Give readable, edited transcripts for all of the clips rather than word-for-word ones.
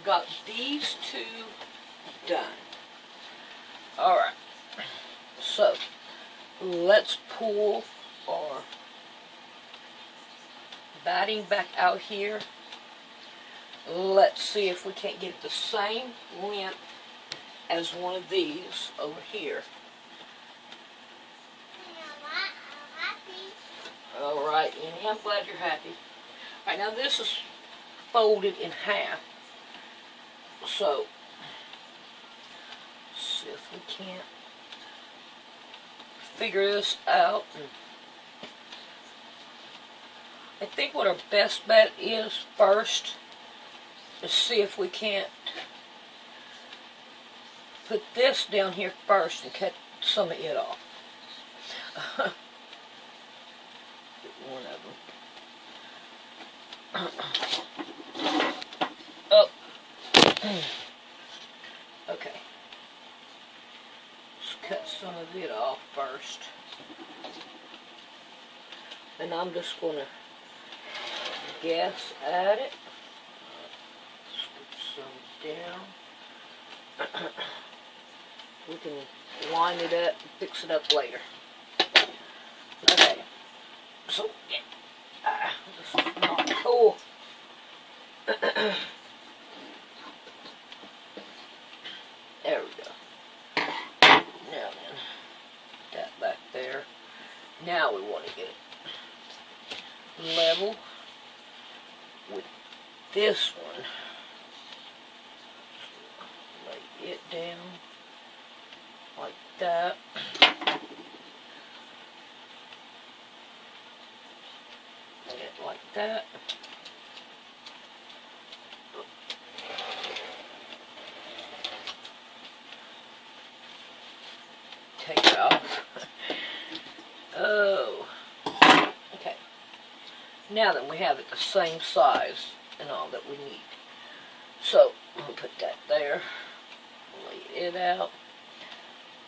I've got these two done. Alright, so let's pull our batting back out here. Let's see if we can't get the same length as one of these over here. Alright, Annie, I'm glad you're happy. Alright, now this is folded in half. So, let's see if we can't figure this out. I think what our best bet is first is see if we can't put this down here first and cut some of it off. One of them. Oh. Okay. Let's cut some of it off first. And I'm just going to guess at it. Some down. We can line it up and fix it up later. Okay. So, this is not cool. There we go. Now then, that back there. Now we want to get it level with this one. Lay it down like that. Lay it like that. Take it off. Oh. Okay. Now then we have it the same size and all that we need. So, I'm going to put that there. Lay it out.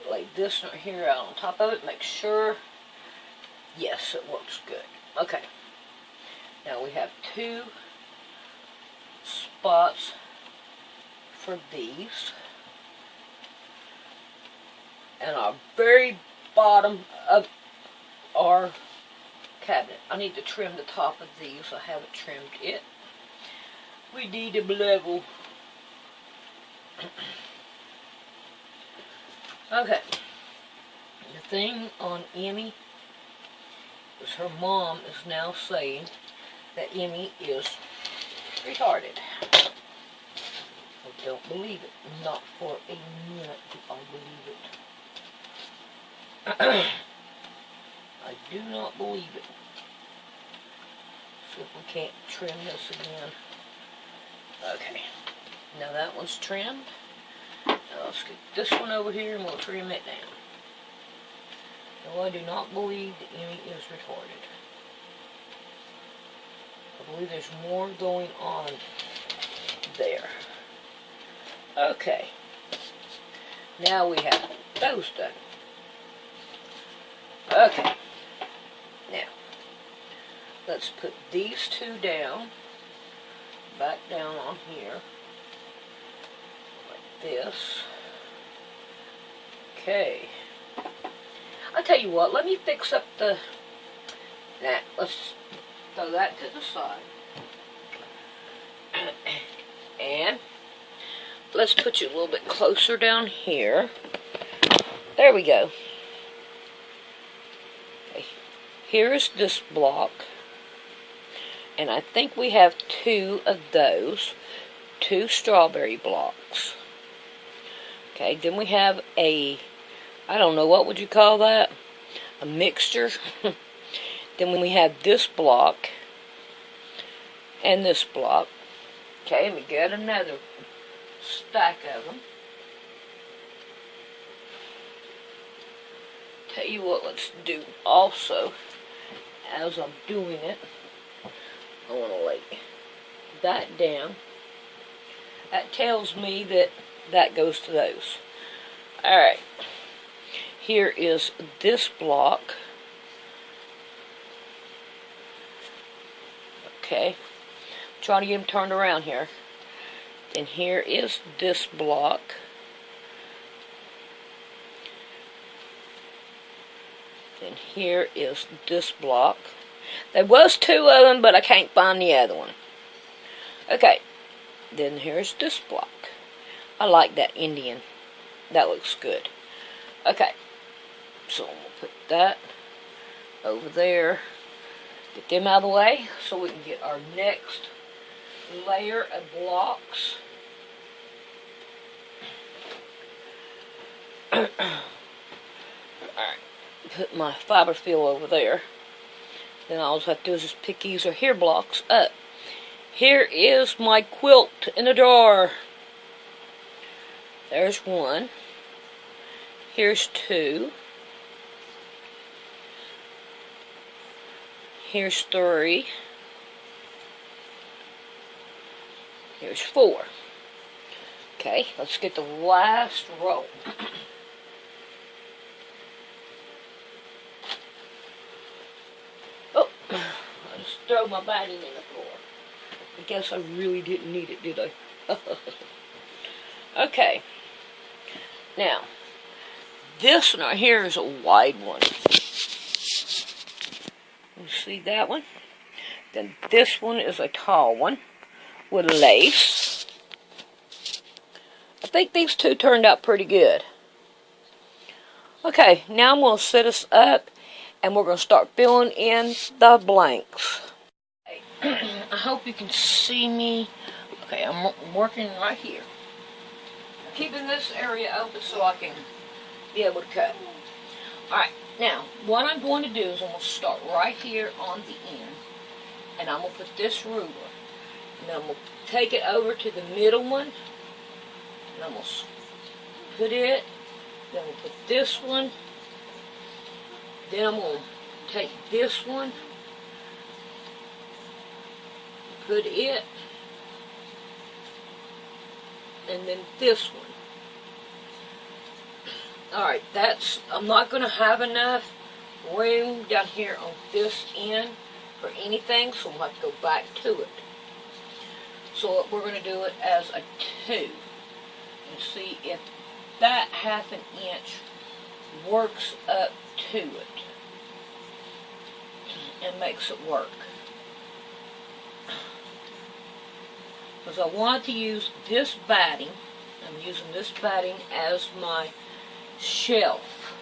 Lay this right here out on top of it. Make sure. Yes, it works good. Okay. Now we have two spots for these. And our very bottom of our cabinet. I need to trim the top of these. I haven't trimmed it. We need them level. Okay. The thing on Emmy is her mom is now saying that Emmy is retarded. I don't believe it. Not for a minute do I believe it. I do not believe it. See if we can't trim this again. Okay. Now that one's trimmed. Now let's get this one over here and we'll trim it down. No, I do not believe that Emmy is retarded. I believe there's more going on there. Okay. Now we have those done. Okay. Now, let's put these two down. Back down on here. Like this. Okay. I'll tell you what, let me fix up the... let's throw that to the side. And let's put you a little bit closer down here. There we go. Okay. Here is this block. And I think we have two of those. Two strawberry blocks. Okay, then we have a... I don't know, what would you call that? A mixture. Then we have this block and this block. Okay, and we get another stack of them. Tell you what, let's do also, as I'm doing it, I want to lay that down. That tells me that that goes to those. Alright. Here is this block. Okay. I'm trying to get them turned around here. Then here is this block. Then here is this block. There was 2 of them, but I can't find the other one. Okay, then here's this block. I like that Indian. That looks good. Okay, so we'll put that over there. Get them out of the way so we can get our next layer of blocks. Alright, put my fiber fill over there. Then all I have to do is just pick these or here blocks up. Here is my quilt in a jar. There's 1. Here's 2. Here's 3. Here's 4. Okay, let's get the last row. Oh, I just threw my batting in the floor. I guess I really didn't need it, did I? Okay. Now, this one right here is a wide one. You see that one? Then this one is a tall one with lace. I think these 2 turned out pretty good. Okay, now I'm going to set us up and we're going to start filling in the blanks. I hope you can see me. Okay, I'm working right here. Keeping this area open so I can be able to cut. Alright, now what I'm going to do is I'm going to start right here on the end. And I'm going to put this ruler. And then I'm going to take it over to the middle one. And I'm going to put it. Then I'm going to put this one. Then I'm going to take this one. Put it. And then this one. Alright, I'm not going to have enough room down here on this end for anything, so we'll have to go back to it. So we're going to do it as a 2. And see if that 1/2 inch works up to it. And makes it work. Because I want to use this batting. I'm using this batting as my shelf.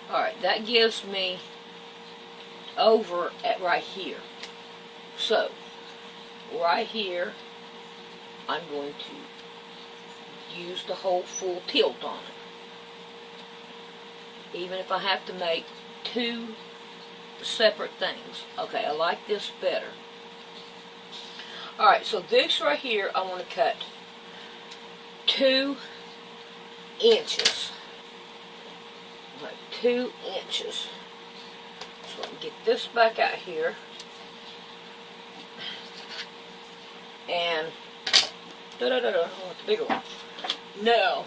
Alright, that gives me over at right here. So, right here, I'm going to use the whole full tilt on it. Even if I have to make 2 separate things. Okay, I like this better. Alright, so this right here, I want to cut 2 inches. Like 2 inches. So I can get this back out here. And I want the bigger one. No.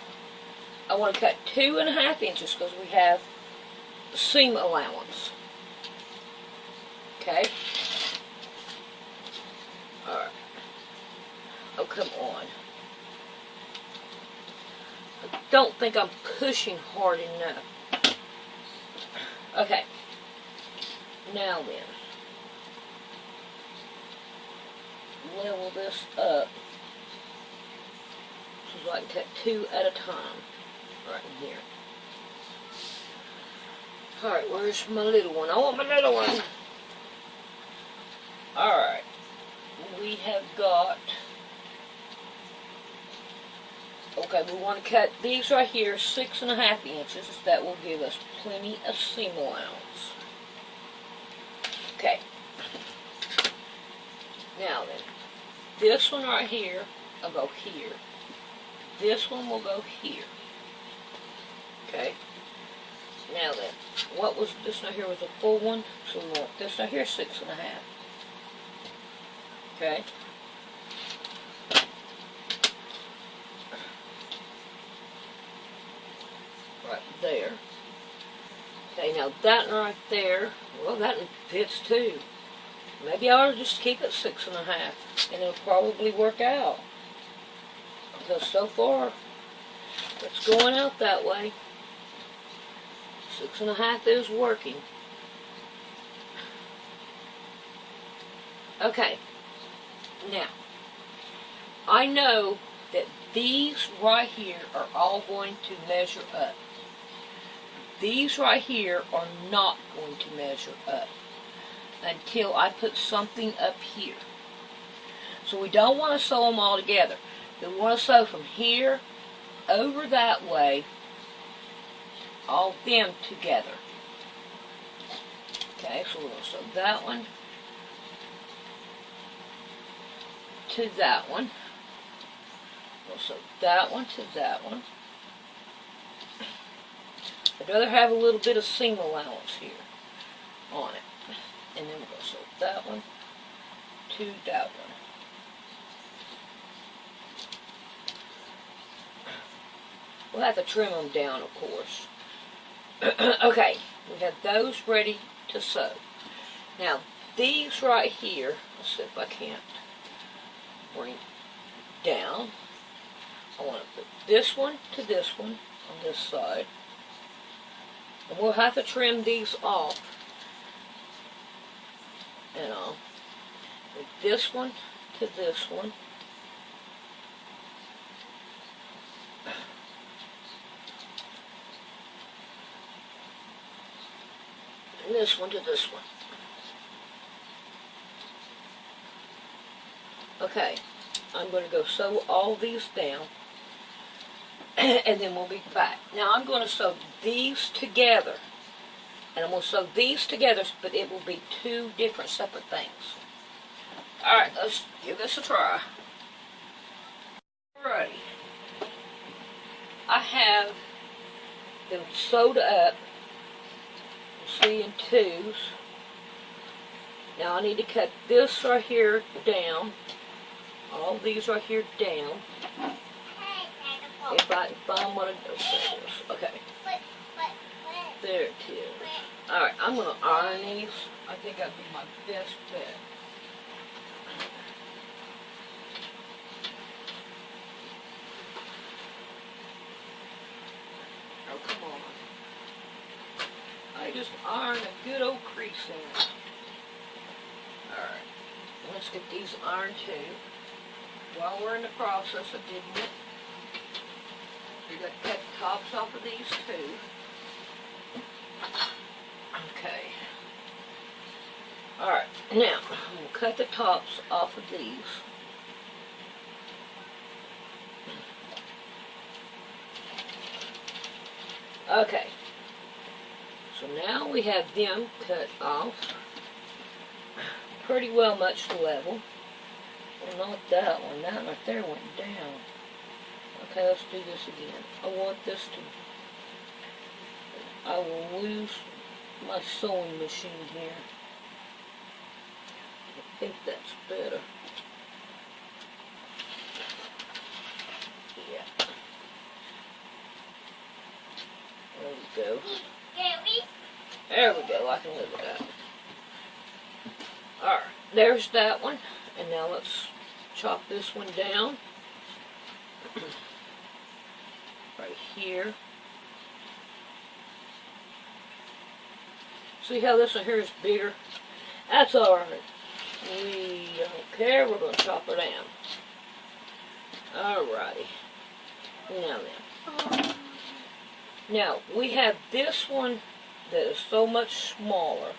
I want to cut 2.5 inches because we have seam allowance. Okay? Alright. Oh, come on. I don't think I'm pushing hard enough. Okay. Now then. Level this up. So I can cut 2 at a time. Right in here. Alright, where's my little one? I want my little one. Alright. We have got... Okay, we want to cut these right here 6.5 inches. That will give us plenty of seam allowance. Okay. Now then, this one right here will go here. This one will go here. Okay. Now then, what was this right here was a full one, so we want this right here 6.5. Okay. Right there. Okay, now that one right there, well, that one fits too. Maybe I ought to just keep it 6.5, and it'll probably work out. Because so far, it's going out that way. 6.5 is working. Okay, now, I know that these right here are all going to measure up. These right here are not going to measure up until I put something up here. So we don't want to sew them all together. We want to sew from here over that way, all them together. Okay, so we're going to sew that one to that one. We'll sew that one to that one. I'd rather have a little bit of seam allowance here on it. And then we're going to sew that one to that one. We'll have to trim them down, of course. Okay, we have those ready to sew. Now, these right here, let's see if I can't bring down. I want to put this one to this one on this side. And we'll have to trim these off. And I'll put this one to this one. And this one to this one. Okay, I'm going to go sew all these down. And then we'll be back. Now I'm going to sew these together. And I'm going to sew these together, but it will be two different separate things. Alright, let's give this a try. Alrighty. I have them sewed up, see, in twos. Now I need to cut this right here down. All these right here down. If I'm going to do this. Okay. There it is. Alright, I'm going to iron these. I think that'd be my best bet. Oh, come on. I just iron a good old crease in it. Alright. Let's get these ironed too. While we're in the process of getting it, we're going to cut the tops off of these too. Okay. Alright, now, we'll cut the tops off of these. Okay. So now we have them cut off pretty well much level. Well, not that one. That one right there went down. Okay, let's do this again. I want this to... I will lose my sewing machine here. I think that's better. Yeah. There we go. There we go. I can live with that. Alright, there's that one. And now let's chop this one down. Right here. See how this one here is bigger? That's alright. We don't care. We're going to chop her down. Alrighty. Now then. Now, we have this one that is so much smaller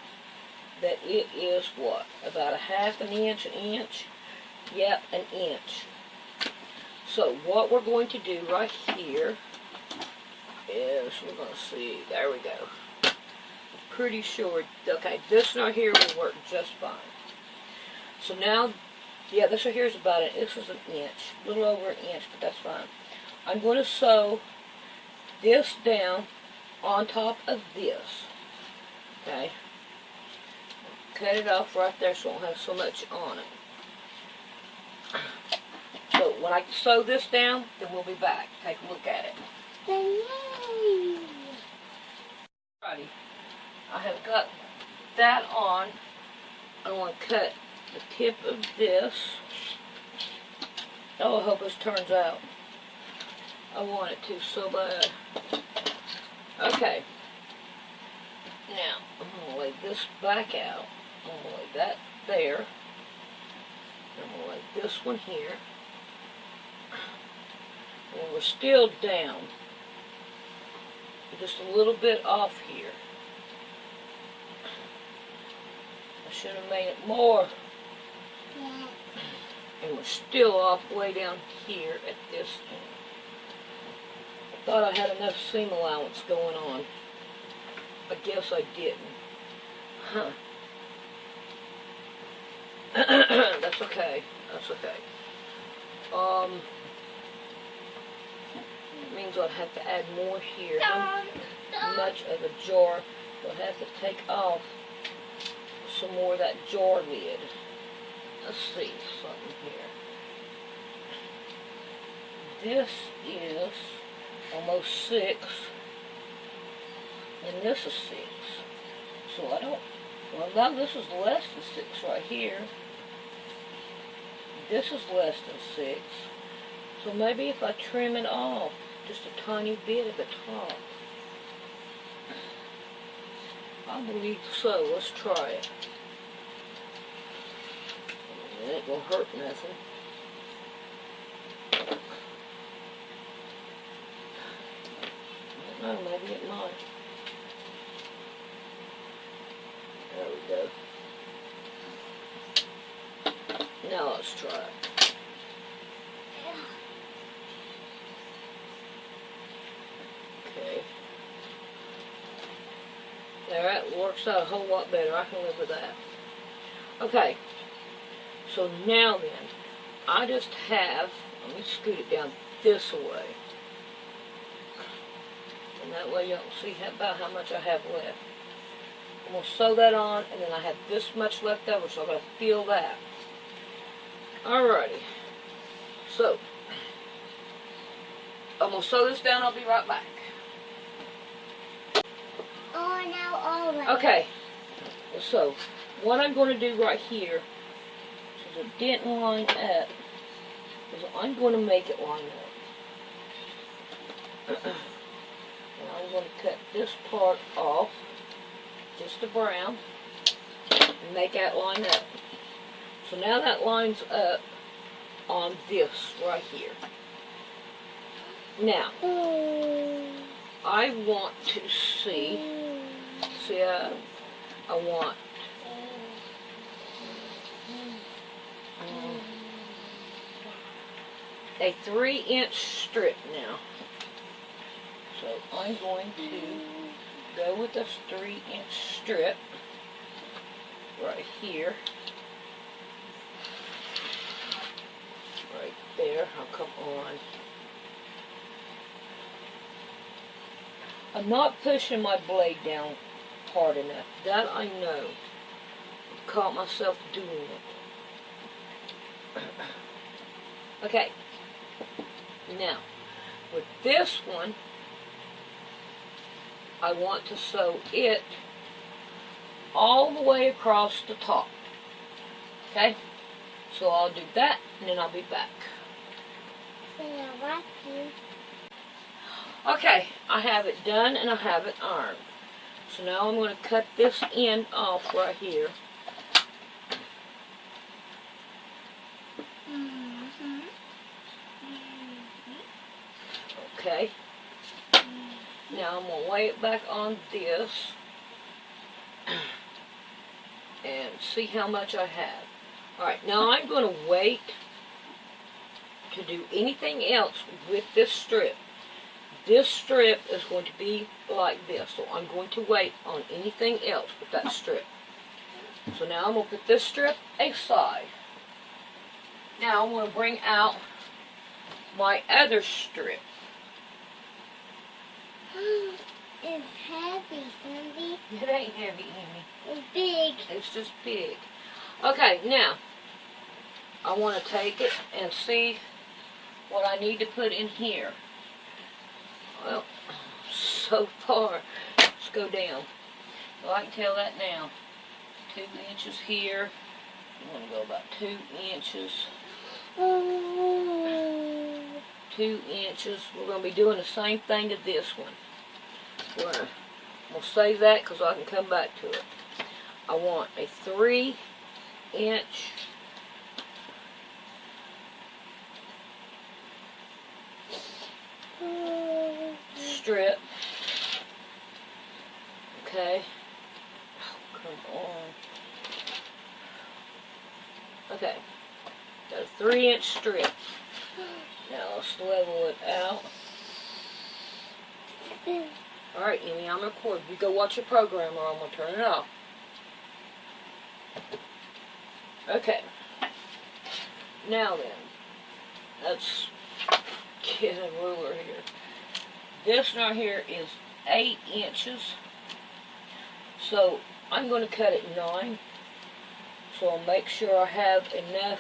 that it is what? About a half an inch, an inch? Yep, an inch. So what we're going to do right here is we're going to see. There we go. Pretty sure. Okay, this right here will work just fine. So now, yeah, this right here is about this is an inch, a little over an inch, but that's fine. I'm going to sew this down on top of this. Okay. Cut it off right there so it won't have so much on it. So when I sew this down, then we'll be back. Take a look at it. Alrighty. I have got that on. I want to cut the tip of this. Oh, I hope this turns out. I want it to so bad. Okay. Now, I'm going to lay this back out. I'm going to lay that there. I'm going to lay this one here. And we're still down. Just a little bit off here. I should have made it more. Yeah. And we're still off way down here at this end. I thought I had enough seam allowance going on. I guess I didn't. Huh. That's okay. That's okay. It means I'll have to add more here. How much of a jar? I'll have to take off some more of that jar lid. Let's see something here. This is almost 6, and this is 6. So I don't. Well, now this is less than 6 right here. This is less than 6. So maybe if I trim it off just a tiny bit at the top. I believe so. Let's try it. It ain't gonna hurt nothing. I don't know, maybe it might. There we go. Now let's try it. Okay. There, that works out a whole lot better. I can live with that. Okay. So now then, I just have, let me scoot it down this way. And that way you don't see about how much I have left. I'm going to sew that on, and then I have this much left over, so I'm going to fill that. Alrighty. So, I'm going to sew this down. I'll be right back. Oh, now all right. Okay. So, what I'm going to do right here, so it didn't line up, is I'm going to make it line up. And I'm going to cut this part off, just the brown, and make that line up. So now that lines up on this right here. Now, I want to see I want a 3-inch strip now. So I'm going to go with this 3-inch strip right here. Right there. I'll come on. I'm not pushing my blade down hard enough. That I know. I've caught myself doing it. Okay. Now, with this one, I want to sew it all the way across the top. Okay? So I'll do that, and then I'll be back. Okay, I have it done, and I have it ironed. So now I'm going to cut this end off right here. Okay. Now I'm going to lay it back on this and see how much I have. Alright, now I'm going to wait to do anything else with this strip. This strip is going to be like this, so I'm going to wait on anything else with that strip. So now I'm going to put this strip aside. Now I'm going to bring out my other strip. It's heavy, Cindy. It ain't heavy, Amy. It's big. It's just big. Okay, now, I want to take it and see what I need to put in here. Well, so far, let's go down. Well, I can tell that now. 2 inches here. I'm going to go about 2 inches. 2 inches. We're going to be doing the same thing to this one. We'll save that because I can come back to it. I want a 3-inch strip. Okay. Oh, come on. Okay. Got a 3-inch strip. Now let's level it out. Alright, Emmy, I'm recording. You go watch your program or I'm going to turn it off. Okay. Now then, let's get a ruler here. This right here is 8 inches. So I'm going to cut it 9. So I'll make sure I have enough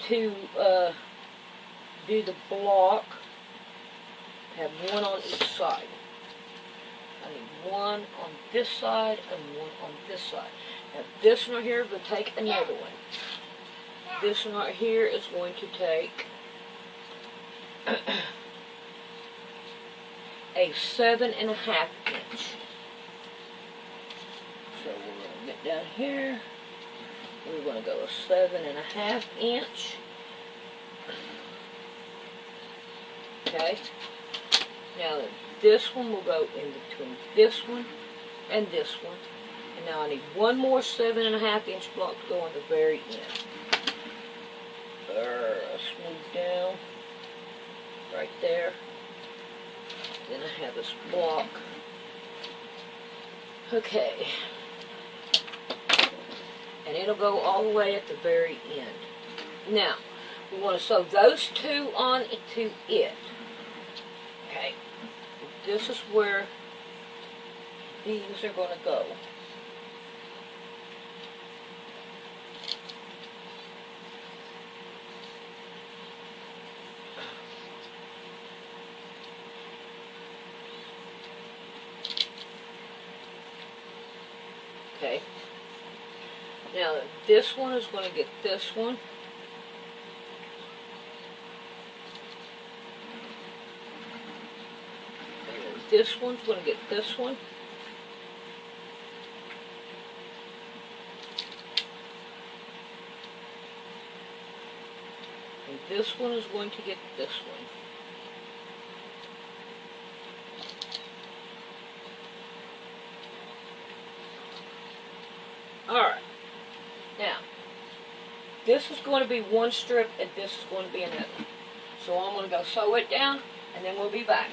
to do the block. Have one on each side. I need one on this side and one on this side. Now this one right here will take another one. This one right here is going to take a 7.5 inch. So we're going to get down here. We're going to go a 7.5 inch. Okay. Now this one will go in between this one and this one. And now I need one more 7.5 inch block to go on the very end. Let's move down right there. Then I have this block. Okay. And it'll go all the way at the very end. Now, we want to sew those two on to it. Okay. This is where these are going to go. Okay. Now this one is going to get this one. And this one's going to get this one. And this one is going to get this one. Alright, now, this is going to be one strip and this is going to be another. So I'm going to go sew it down and then we'll be back.